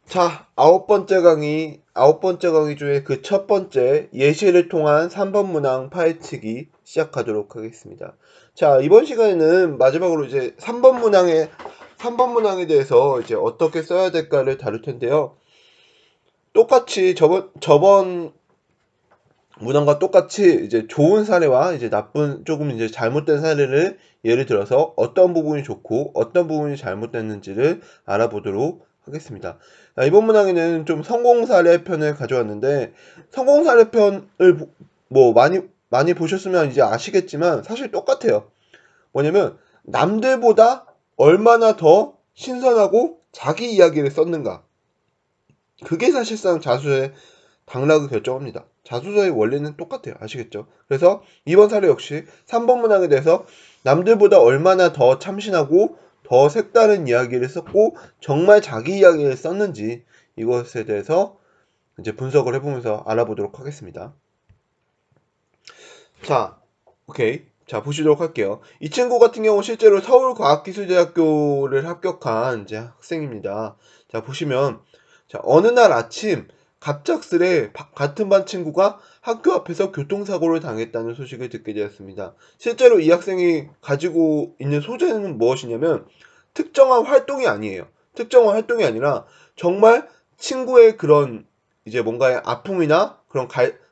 자, 아홉 번째 강의 중에 그 첫 번째 예시를 통한 3번 문항 파헤치기 시작하도록 하겠습니다. 자, 이번 시간에는 마지막으로 이제 3번 문항에 대해서 이제 어떻게 써야 될까를 다룰 텐데요. 똑같이 저번 문항과 똑같이 이제 좋은 사례와 이제 나쁜, 조금 이제 잘못된 사례를 예를 들어서 어떤 부분이 좋고 어떤 부분이 잘못됐는지를 알아보도록 하겠습니다. 자, 이번 문항에는 좀 성공 사례 편을 가져왔는데, 성공 사례 편을 뭐 많이 보셨으면 이제 아시겠지만 사실 똑같아요. 뭐냐면 남들보다 얼마나 더 신선하고 자기 이야기를 썼는가. 그게 사실상 자수의 당락을 결정합니다. 자소서의 원리는 똑같아요. 아시겠죠? 그래서 이번 사례 역시 3번 문항에 대해서 남들보다 얼마나 더 참신하고 더 색다른 이야기를 썼고 정말 자기 이야기를 썼는지 이것에 대해서 이제 분석을 해보면서 알아보도록 하겠습니다. 자, 오케이. 자, 보시도록 할게요. 이 친구 같은 경우 실제로 서울과학기술대학교를 합격한 이제 학생입니다. 자, 보시면, 자, 어느 날 아침 갑작스레 같은 반 친구가 학교 앞에서 교통사고를 당했다는 소식을 듣게 되었습니다. 실제로 이 학생이 가지고 있는 소재는 무엇이냐면 특정한 활동이 아니에요. 특정한 활동이 아니라 정말 친구의 그런 이제 뭔가의 아픔이나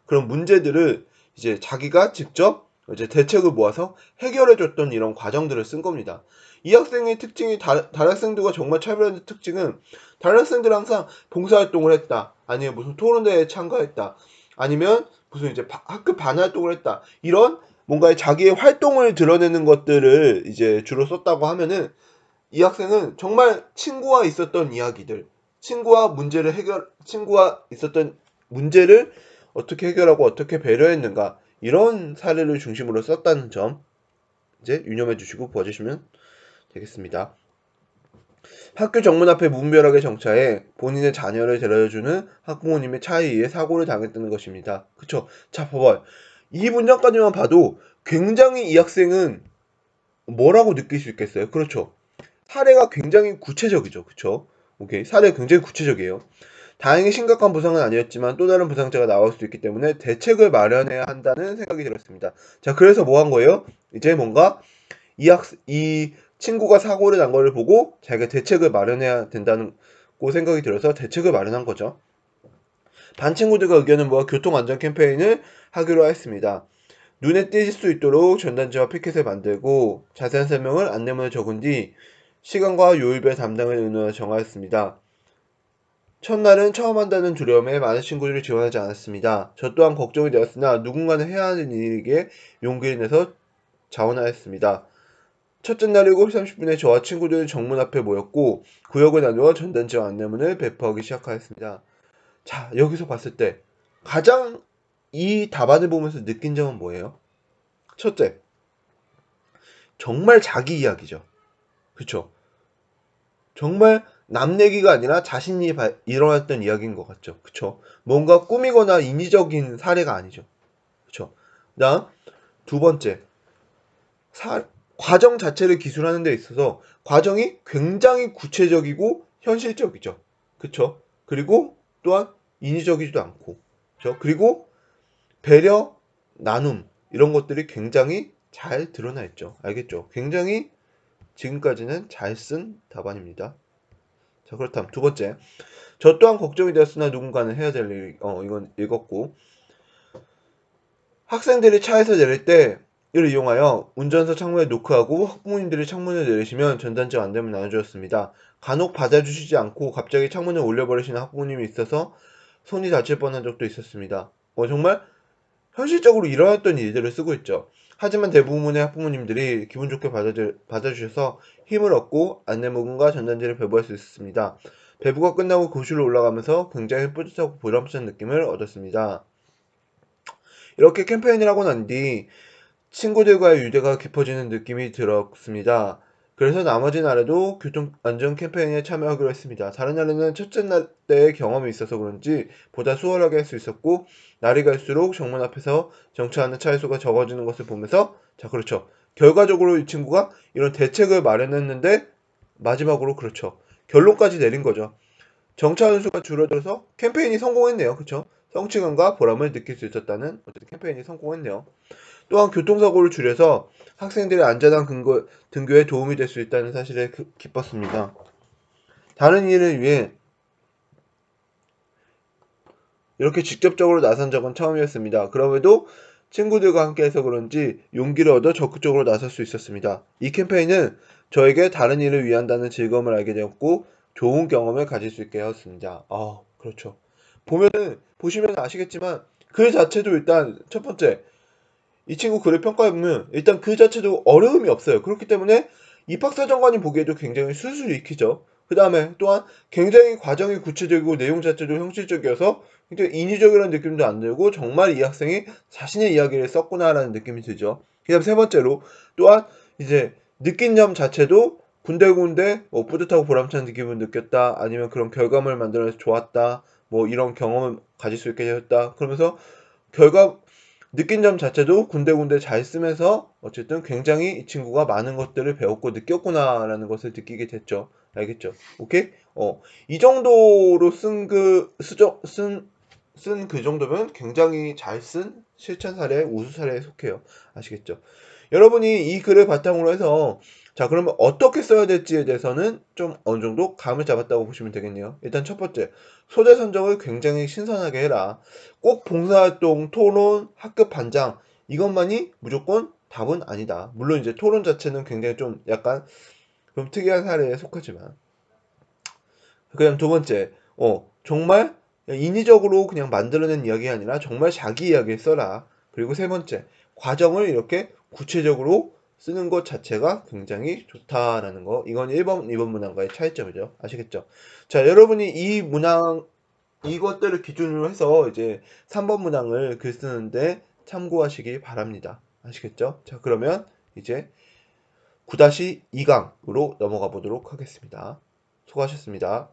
그런 문제들을 이제 자기가 직접 이제 대책을 모아서 해결해줬던 이런 과정들을 쓴 겁니다. 이 학생의 특징이 다른 학생들과 정말 차별하는 특징은 다른 학생들은 항상 봉사활동을 했다. 아니면 무슨 토론대회에 참가했다. 아니면 무슨 이제 학급 반활동을 했다. 이런 뭔가의 자기의 활동을 드러내는 것들을 이제 주로 썼다고 하면은 이 학생은 정말 친구와 있었던 이야기들, 친구와 있었던 문제를 어떻게 해결하고 어떻게 배려했는가, 이런 사례를 중심으로 썼다는 점 이제 유념해 주시고 봐주시면 되겠습니다. 학교 정문 앞에 무분별하게 정차해 본인의 자녀를 데려다주는 학부모님의 차에 의해 사고를 당했다는 것입니다. 그쵸? 자, 봐봐요. 이 문장까지만 봐도 굉장히 이 학생은 뭐라고 느낄 수 있겠어요? 그렇죠. 사례가 굉장히 구체적이죠. 그쵸? 오케이. 사례가 굉장히 구체적이에요. 다행히 심각한 부상은 아니었지만 또 다른 부상자가 나올 수도 있기 때문에 대책을 마련해야 한다는 생각이 들었습니다. 자, 그래서 뭐 한 거예요? 이제 뭔가 이 친구가 사고를 난 거를 보고 자기가 대책을 마련해야 된다는 생각이 들어서 대책을 마련한 거죠. 반 친구들과 의견을 모아 교통안전 캠페인을 하기로 했습니다. 눈에 띄실 수 있도록 전단지와 피켓을 만들고 자세한 설명을 안내문에 적은 뒤 시간과 요일별 담당을 의논해 정하였습니다. 첫날은 처음 한다는 두려움에 많은 친구들이 지원하지 않았습니다. 저 또한 걱정이 되었으나 누군가는 해야 하는 일에게 용기를 내서 자원하였습니다. 첫째 날 7시 30분에 저와 친구들은 정문 앞에 모였고 구역을 나누어 전단지와 안내문을 배포하기 시작하였습니다. 자, 여기서 봤을 때 가장 이 답안을 보면서 느낀 점은 뭐예요? 첫째, 정말 자기 이야기죠. 그쵸? 정말 남 얘기가 아니라 자신이 일어났던 이야기인 것 같죠. 그쵸? 뭔가 꾸미거나 인위적인 사례가 아니죠. 그쵸? 그다음 두 번째, 사, 과정 자체를 기술하는 데 있어서 과정이 굉장히 구체적이고 현실적이죠. 그쵸? 그리고 또한 인위적이지도 않고. 그쵸? 그리고 배려, 나눔, 이런 것들이 굉장히 잘 드러나 있죠. 알겠죠? 굉장히 지금까지는 잘 쓴 답안입니다. 자, 그렇다면 두 번째. 저 또한 걱정이 되었으나 누군가는 해야 될 일, 이건 읽었고. 학생들이 차에서 내릴 때 이를 이용하여 운전석 창문에 노크하고 학부모님들이 창문을 내리시면 전단지 안내문 나눠주었습니다. 간혹 받아주시지 않고 갑자기 창문을 올려버리시는 학부모님이 있어서 손이 다칠 뻔한 적도 있었습니다. 정말 현실적으로 일어났던 일들을 쓰고 있죠. 하지만 대부분의 학부모님들이 기분 좋게 받아주셔서 힘을 얻고 안내문과 전단지를 배부할 수 있었습니다. 배부가 끝나고 교실로 올라가면서 굉장히 뿌듯하고 보람찬 느낌을 얻었습니다. 이렇게 캠페인을 하고 난 뒤 친구들과의 유대가 깊어지는 느낌이 들었습니다. 그래서 나머지 날에도 교통안전 캠페인에 참여하기로 했습니다. 다른 날에는 첫째 날 때의 경험이 있어서 그런지 보다 수월하게 할 수 있었고, 날이 갈수록 정문 앞에서 정차하는 차의 수가 적어지는 것을 보면서, 자, 그렇죠. 결과적으로 이 친구가 이런 대책을 마련했는데 마지막으로, 그렇죠, 결론까지 내린 거죠. 정차하는 수가 줄어들어서 캠페인이 성공했네요. 그쵸? 성취감과 보람을 느낄 수 있었다는 어쨌든 캠페인이 성공했네요. 또한 교통사고를 줄여서 학생들의 안전한 등교에 도움이 될 수 있다는 사실에 기뻤습니다. 다른 일을 위해 이렇게 직접적으로 나선 적은 처음이었습니다. 그럼에도 친구들과 함께해서 그런지 용기를 얻어 적극적으로 나설 수 있었습니다. 이 캠페인은 저에게 다른 일을 위한다는 즐거움을 알게 되었고 좋은 경험을 가질 수 있게 하였습니다. 그렇죠. 보시면 아시겠지만 글 자체도 일단 첫 번째 이 친구 글을 평가해보면 일단 그 자체도 어려움이 없어요. 그렇기 때문에 입학사정관이 보기에도 굉장히 술술 익히죠. 그 다음에 또한 굉장히 과정이 구체적이고 내용 자체도 형식적이어서 굉장히 인위적이라는 느낌도 안 들고 정말 이 학생이 자신의 이야기를 썼구나라는 느낌이 들죠. 그 다음 세 번째로 또한 이제 느낀 점 자체도 군데군데 뭐 뿌듯하고 보람찬 느낌을 느꼈다, 아니면 그런 결과물을 만들어서 좋았다, 뭐 이런 경험을 가질 수 있게 되었다, 그러면서 결과 느낀 점 자체도 군데군데 잘 쓰면서 어쨌든 굉장히 이 친구가 많은 것들을 배웠고 느꼈구나라는 것을 느끼게 됐죠. 알겠죠? 오케이? 이 정도로 쓴 그 정도면 굉장히 잘 쓴 실천 사례, 우수 사례에 속해요. 아시겠죠? 여러분이 이 글을 바탕으로 해서 자, 그러면 어떻게 써야 될지에 대해서는 좀 어느 정도 감을 잡았다고 보시면 되겠네요. 일단 첫 번째, 소재 선정을 굉장히 신선하게 해라. 꼭 봉사활동, 토론, 학급 반장 이것만이 무조건 답은 아니다. 물론 이제 토론 자체는 굉장히 좀 약간 좀 특이한 사례에 속하지만, 그다음 두 번째, 정말 인위적으로 그냥 만들어낸 이야기가 아니라 정말 자기 이야기를 써라. 그리고 세 번째, 과정을 이렇게 구체적으로 쓰는 것 자체가 굉장히 좋다라는 거. 이건 1번, 2번 문항과의 차이점이죠. 아시겠죠? 자, 여러분이 이것들을 기준으로 해서 이제 3번 문항을 글 쓰는데 참고하시기 바랍니다. 아시겠죠? 자, 그러면 이제 9-2강으로 넘어가 보도록 하겠습니다. 수고하셨습니다.